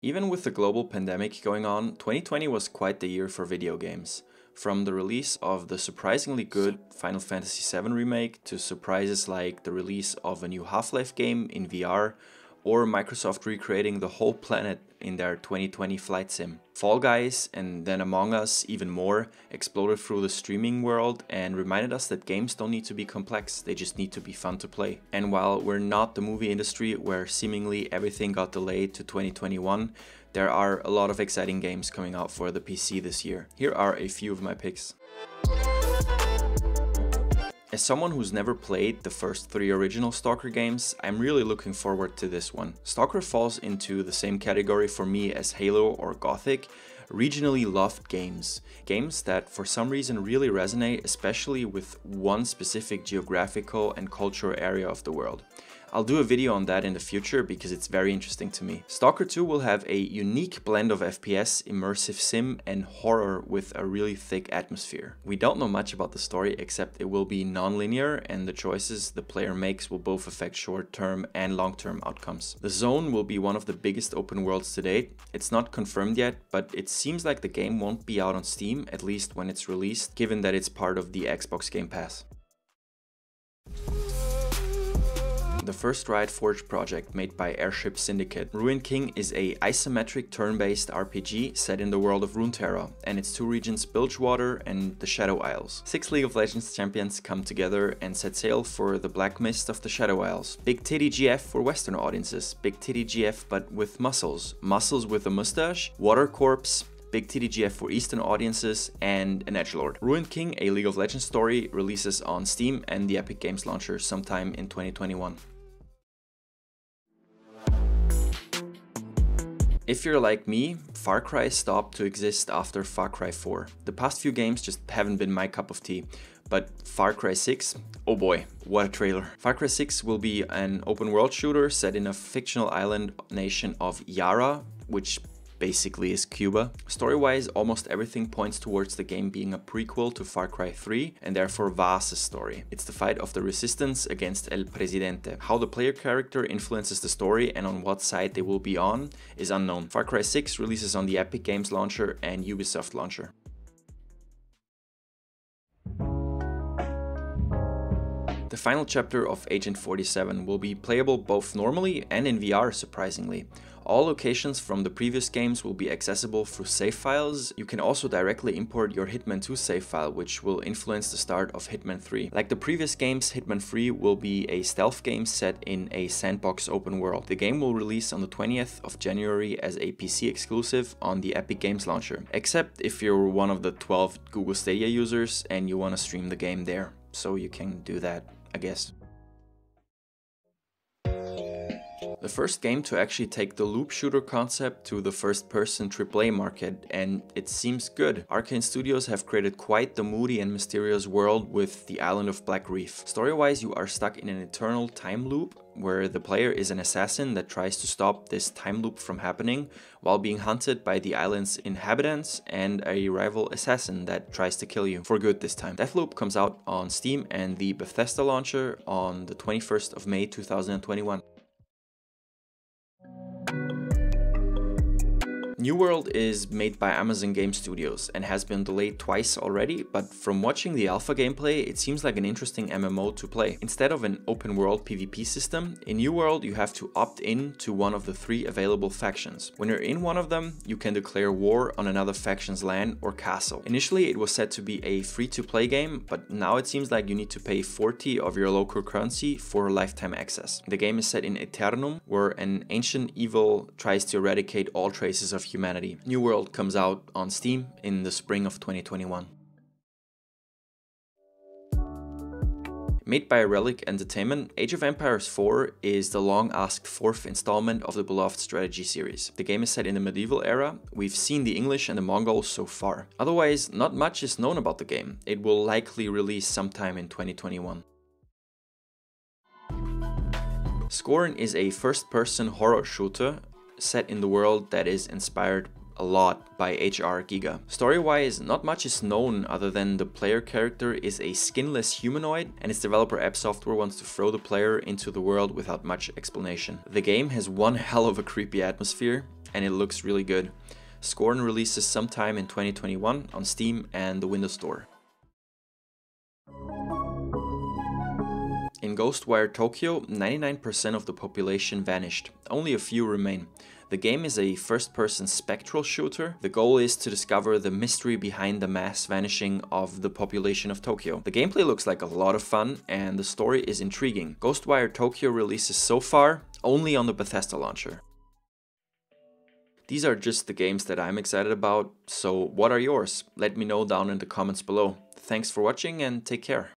Even with the global pandemic going on, 2020 was quite the year for video games. From the release of the surprisingly good Final Fantasy VII Remake to surprises like the release of a new Half-Life game in VR, or Microsoft recreating the whole planet in their 2020 flight sim. Fall Guys, and then Among Us even more, exploded through the streaming world and reminded us that games don't need to be complex, they just need to be fun to play. And while we're not the movie industry where seemingly everything got delayed to 2021, there are a lot of exciting games coming out for the PC this year. Here are a few of my picks. As someone who's never played the first 3 original Stalker games, I'm really looking forward to this one. Stalker falls into the same category for me as Halo or Gothic, regionally loved games. Games that for some reason really resonate, especially with one specific geographical and cultural area of the world. I'll do a video on that in the future because it's very interesting to me. Stalker 2 will have a unique blend of FPS, immersive sim and horror with a really thick atmosphere. We don't know much about the story except it will be non-linear and the choices the player makes will both affect short-term and long-term outcomes. The Zone will be one of the biggest open worlds to date. It's not confirmed yet, but it seems like the game won't be out on Steam, at least when it's released, given that it's part of the Xbox Game Pass. The first Riot Forge project made by Airship Syndicate. Ruined King is a isometric turn-based RPG set in the world of Runeterra and its 2 regions Bilgewater and the Shadow Isles. 6 League of Legends champions come together and set sail for the Black Mist of the Shadow Isles. Big Titty GF for Western audiences, Big Titty GF but with muscles, muscles with a mustache, Water Corpse, Big Titty GF for Eastern audiences, and an Edgelord. Ruined King, a League of Legends story, releases on Steam and the Epic Games launcher sometime in 2021. If you're like me, Far Cry stopped to exist after Far Cry 4. The past few games just haven't been my cup of tea. But Far Cry 6, oh boy, what a trailer. Far Cry 6 will be an open world shooter set in a fictional island nation of Yara, which basically is Cuba. Story-wise, almost everything points towards the game being a prequel to Far Cry 3 and therefore Vaas's story. It's the fight of the resistance against El Presidente. How the player character influences the story and on what side they will be on is unknown. Far Cry 6 releases on the Epic Games launcher and Ubisoft launcher. The final chapter of Agent 47 will be playable both normally and in VR, surprisingly. All locations from the previous games will be accessible through save files. You can also directly import your Hitman 2 save file, which will influence the start of Hitman 3. Like the previous games, Hitman 3 will be a stealth game set in a sandbox open world. The game will release on the 20th of January as a PC exclusive on the Epic Games launcher, except if you're one of the 12 Google Stadia users and you want to stream the game there. So you can do that, I guess. The first game to actually take the loop shooter concept to the first-person AAA market, and it seems good. Arcane Studios have created quite the moody and mysterious world with the island of Black Reef. Story-wise, you are stuck in an eternal time loop where the player is an assassin that tries to stop this time loop from happening while being hunted by the island's inhabitants and a rival assassin that tries to kill you for good this time. Deathloop comes out on Steam and the Bethesda launcher on the 21st of May 2021. New World is made by Amazon Game Studios and has been delayed twice already, but from watching the alpha gameplay, it seems like an interesting MMO to play. Instead of an open world PvP system, in New World you have to opt in to one of the 3 available factions. When you're in one of them, you can declare war on another faction's land or castle. Initially it was said to be a free-to-play game, but now it seems like you need to pay 40 of your local currency for lifetime access. The game is set in Eternum, where an ancient evil tries to eradicate all traces of humanity. New World comes out on Steam in the spring of 2021. Made by Relic Entertainment, Age of Empires 4 is the long-asked 4th installment of the beloved strategy series. The game is set in the medieval era. We've seen the English and the Mongols so far. Otherwise, not much is known about the game. It will likely release sometime in 2021. Scorn is a first-person horror shooter set in the world that is inspired a lot by HR Giga. Story-wise, not much is known other than the player character is a skinless humanoid and its developer App Software wants to throw the player into the world without much explanation. The game has one hell of a creepy atmosphere, and it looks really good. Scorn releases sometime in 2021 on Steam and the Windows Store. In Ghostwire Tokyo, 99% of the population vanished, only a few remain. The game is a first-person spectral shooter. The goal is to discover the mystery behind the mass vanishing of the population of Tokyo. The gameplay looks like a lot of fun and the story is intriguing. Ghostwire Tokyo releases so far only on the Bethesda launcher. These are just the games that I'm excited about, so what are yours? Let me know down in the comments below. Thanks for watching and take care.